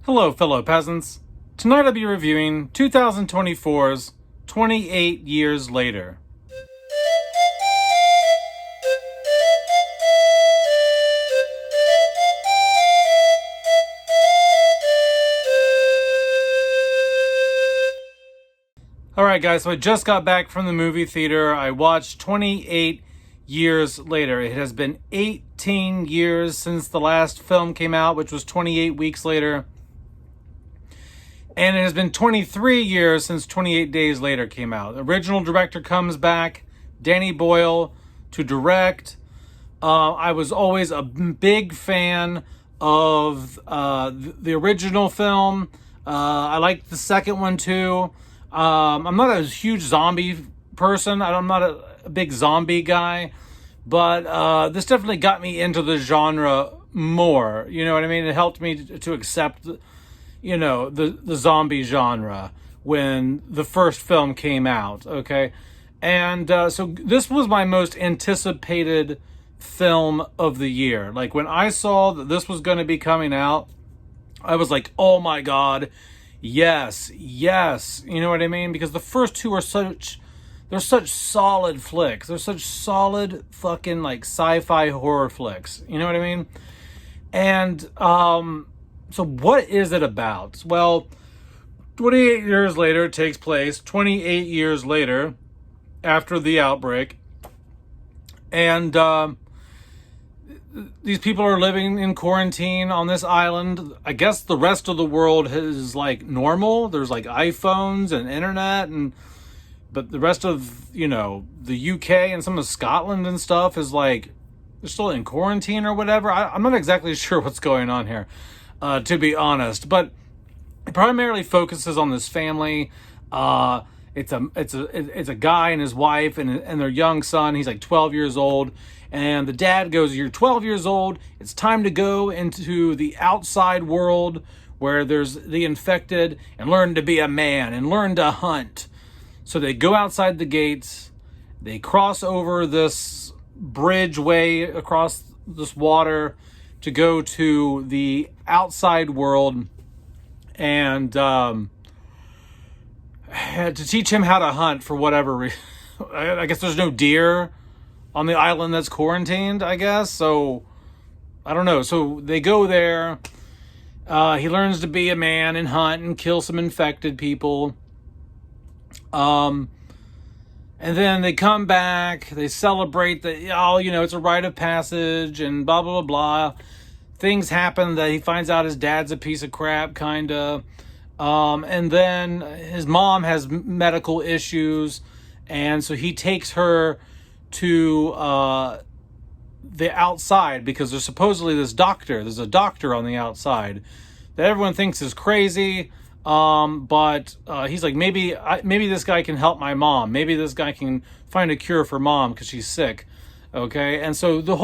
Hello, fellow peasants. Tonight I'll be reviewing 2024's 28 Years Later. Alright guys, so I just got back from the movie theater. I watched 28 Years Later. It has been 18 years since the last film came out, which was 28 Weeks Later. And it has been 23 years since 28 Days Later came out. The original director comes back, Danny Boyle, to direct. I was always a big fan of the original film. I liked the second one too. I'm not a huge zombie person. I'm not a big zombie guy. But this definitely got me into the genre more. You know what I mean? It helped me to accept the zombie genre when the first film came out, okay? And so this was my most anticipated film of the year. Like, when I saw that this was going to be coming out, I was like, oh my God, yes. You know what I mean? Because the first two are they're such solid flicks. They're such solid fucking, like, sci-fi horror flicks. You know what I mean? And, so what is it about? Well, 28 years later takes place 28 years later after the outbreak. And these people are living in quarantine on this island. I guess the rest of the world is like normal. There's like iPhones and internet, but the rest of, the UK and some of Scotland and stuff is like, they're still in quarantine or whatever. I'm not exactly sure what's going on here. To be honest, but it primarily focuses on this family. It's a guy and his wife and their young son. He's like 12 years old, and the dad goes, "You're 12 years old. It's time to go into the outside world where there's the infected and learn to be a man and learn to hunt." So they go outside the gates. They cross over this bridgeway across this water to go to the outside world and to teach him how to hunt for whatever reason. I guess there's no deer on the island that's quarantined, I guess. So, I don't know. So they go there. He learns to be a man and hunt and kill some infected people. And then they come back. They celebrate that, it's a rite of passage and blah, blah, blah, blah. Things happen that he finds out his dad's a piece of crap, kind of. And then his mom has medical issues. And so he takes her to the outside because there's supposedly this doctor. There's a doctor on the outside that everyone thinks is crazy. But he's like, maybe this guy can help my mom. Maybe this guy can find a cure for mom because she's sick. Okay. And so the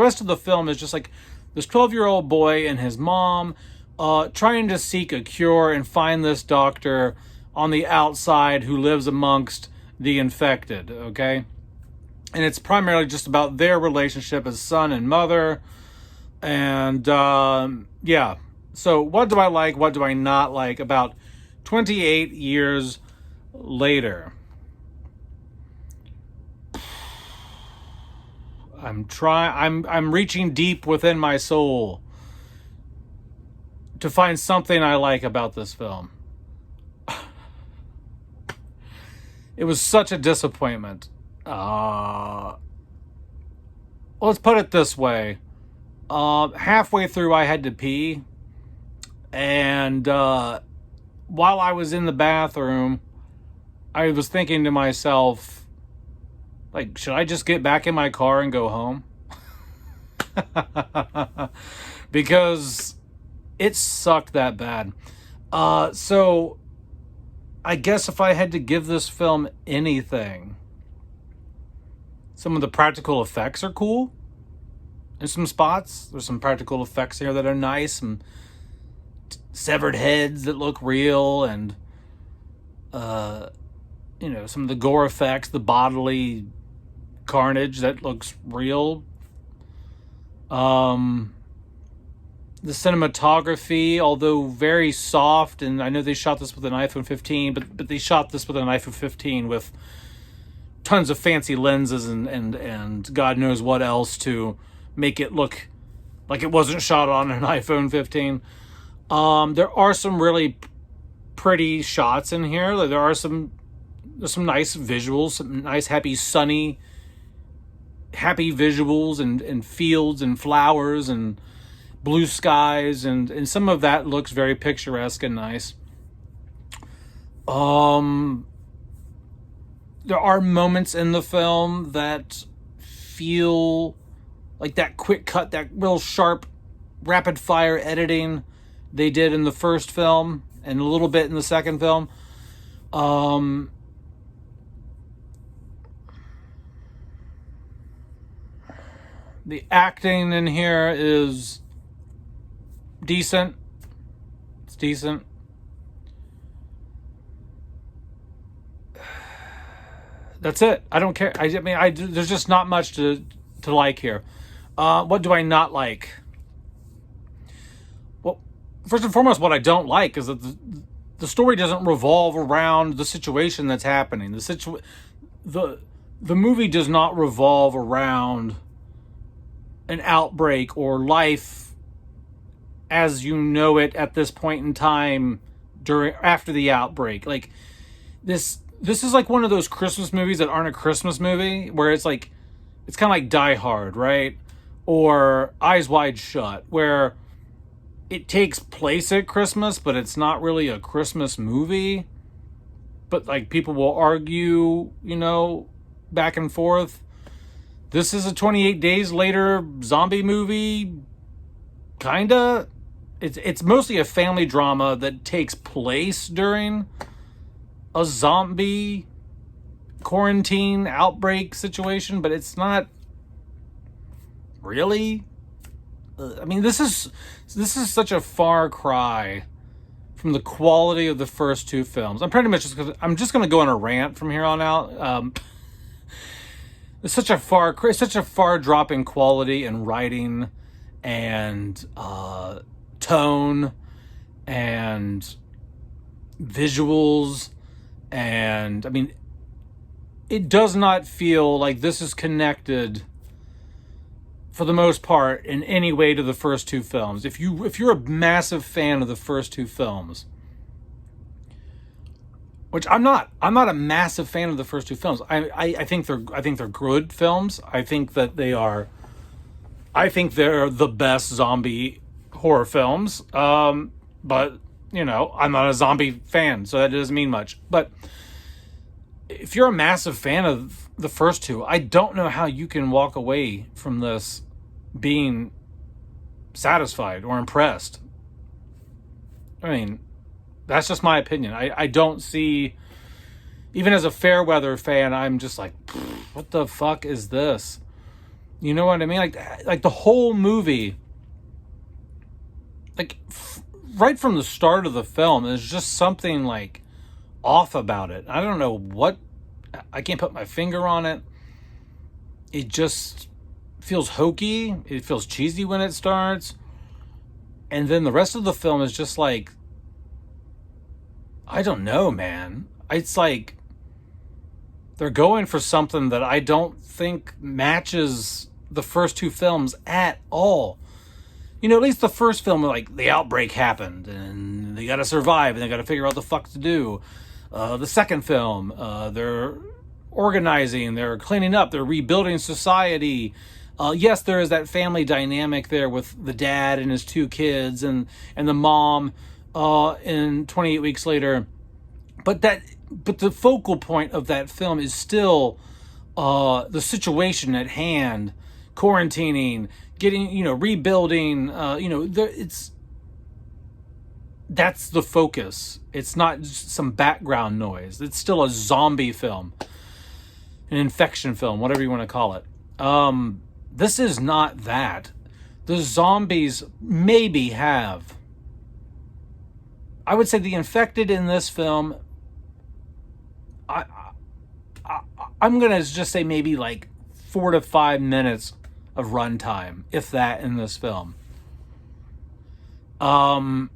rest of the film is just like this 12-year-old boy and his mom trying to seek a cure and find this doctor on the outside who lives amongst the infected. Okay. And it's primarily just about their relationship as son and mother. And, yeah. So what do I like? What do I not like about 28 years later? I'm reaching deep within my soul to find something I like about this film. It was such a disappointment. Let's put it this way. Halfway through I had to pee. And while I was in the bathroom, I was thinking to myself, like, should I just get back in my car and go home? Because it sucked that bad. So I guess if I had to give this film anything, some of the practical effects are cool. In some spots, there's some practical effects here that are nice. Some severed heads that look real, and some of the gore effects, the bodily carnage that looks real. The cinematography, although very soft, and I know they shot this with an iPhone 15, but they shot this with an iPhone 15 with tons of fancy lenses and God knows what else to make it look like it wasn't shot on an iPhone 15. There are some really pretty shots in here. There's some nice visuals, some nice happy visuals and fields and flowers and blue skies, and some of that looks very picturesque and nice. There are moments in the film that feel like that quick cut, that real sharp, rapid fire editing they did in the first film and a little bit in the second film. The acting in here is decent. It's decent. That's it. I don't care. I mean, there's just not much to like here. What do I not like? Well, first and foremost, what I don't like is that the story doesn't revolve around the situation that's happening. The movie does not revolve around an outbreak or life as you know it at this point in time after the outbreak. Like this is like one of those Christmas movies that aren't a Christmas movie, where it's kind of like Die Hard, right? Or Eyes Wide Shut, where it takes place at Christmas, but it's not really a Christmas movie. But like people will argue, back and forth. This is a 28 Days Later zombie movie, kinda. It's mostly a family drama that takes place during a zombie quarantine outbreak situation, but it's not really. I mean, this is such a far cry from the quality of the first two films. I'm just going to go on a rant from here on out. It's such a far drop in quality and writing and tone and visuals. And I mean, it does not feel like this is connected for the most part in any way to the first two films. If you're a massive fan of the first two films, which I'm not a massive fan of the first two films. I think they're good films. I think they're the best zombie horror films. But I'm not a zombie fan, so that doesn't mean much. But if you're a massive fan of the first two, I don't know how you can walk away from this being satisfied or impressed. I mean, that's just my opinion. I don't see, even as a fair weather fan, I'm just like, what the fuck is this? You know what I mean? Like the whole movie, right from the start of the film, there's just something like off about it. I don't know what, I can't put my finger on it. It just feels hokey. It feels cheesy when it starts. And then the rest of the film is just like, I don't know, man. It's like they're going for something that I don't think matches the first two films at all. At least the first film, like, the outbreak happened and they got to survive and they got to figure out the fuck to do. The second film, they're organizing, they're cleaning up, they're rebuilding society. Yes, there is that family dynamic there with the dad and his two kids and the mom in 28 Weeks Later. But the focal point of that film is still the situation at hand, quarantining, getting, rebuilding, that's the focus. It's not just some background noise. It's still a zombie film, an infection film, whatever you want to call it. This is not that. The zombies maybe have. I would say the infected in this film, I'm going to just say maybe like 4 to 5 minutes of runtime, if that, in this film. Um,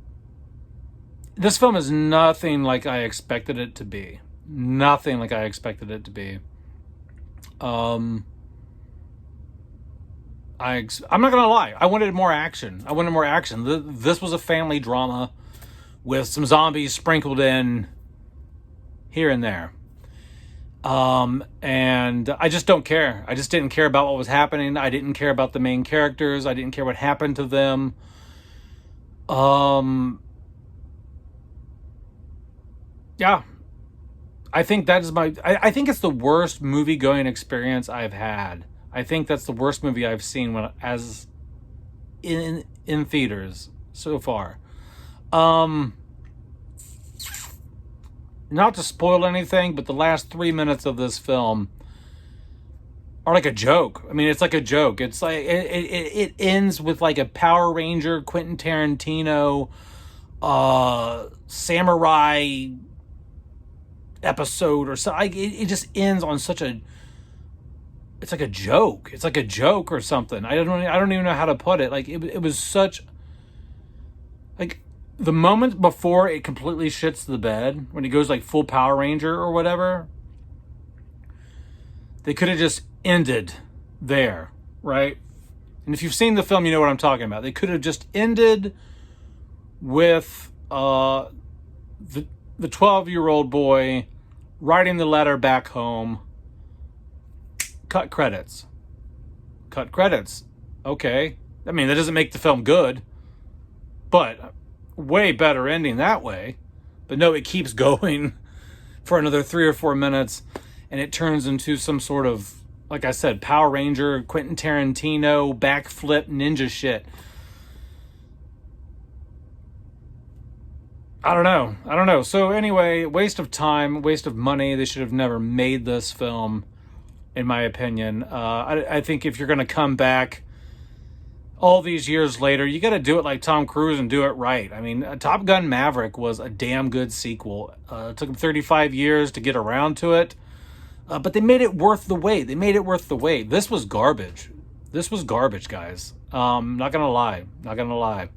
this film is nothing like I expected it to be. Nothing like I expected it to be. Um, I'm not gonna lie. I wanted more action. I wanted more action. This was a family drama with some zombies sprinkled in here and there. And I just don't care. I just didn't care about what was happening. I didn't care about the main characters. I didn't care what happened to them. Yeah, I think that is I think it's the worst movie going experience I've had. I think that's the worst movie I've seen in theaters so far. Um, Not to spoil anything, but the last 3 minutes of this film are like a joke. I mean, it's like a joke. It's like it ends with like a Power Ranger Quentin Tarantino samurai episode or something. It just ends on such a, it's like a joke. It's like a joke or something. I don't even know how to put it. Like it was such, like, the moment before it completely shits the bed, when he goes like full Power Ranger or whatever, they could have just ended there, right? And if you've seen the film, you know what I'm talking about. They could have just ended with the 12-year-old boy writing the letter back home. Cut credits. Cut credits. Okay. I mean, that doesn't make the film good, but way better ending that way. But no, it keeps going for another 3 or 4 minutes, and it turns into some sort of, like I said, Power Ranger, Quentin Tarantino, backflip ninja shit. I don't know. So anyway, waste of time, waste of money. They should have never made this film, in my opinion. I think if you're going to come back all these years later, you got to do it like Tom Cruise and do it right. I mean, Top Gun Maverick was a damn good sequel. It took them 35 years to get around to it, but they made it worth the wait. They made it worth the wait. This was garbage. This was garbage, guys. Not gonna lie. Not gonna lie.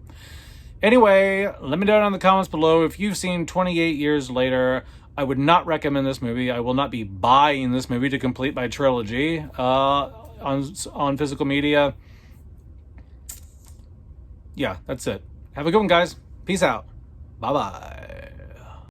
Anyway, let me know down in the comments below if you've seen 28 Years Later. I would not recommend this movie. I will not be buying this movie to complete my trilogy on physical media. Yeah, that's it. Have a good one, guys. Peace out. Bye-bye.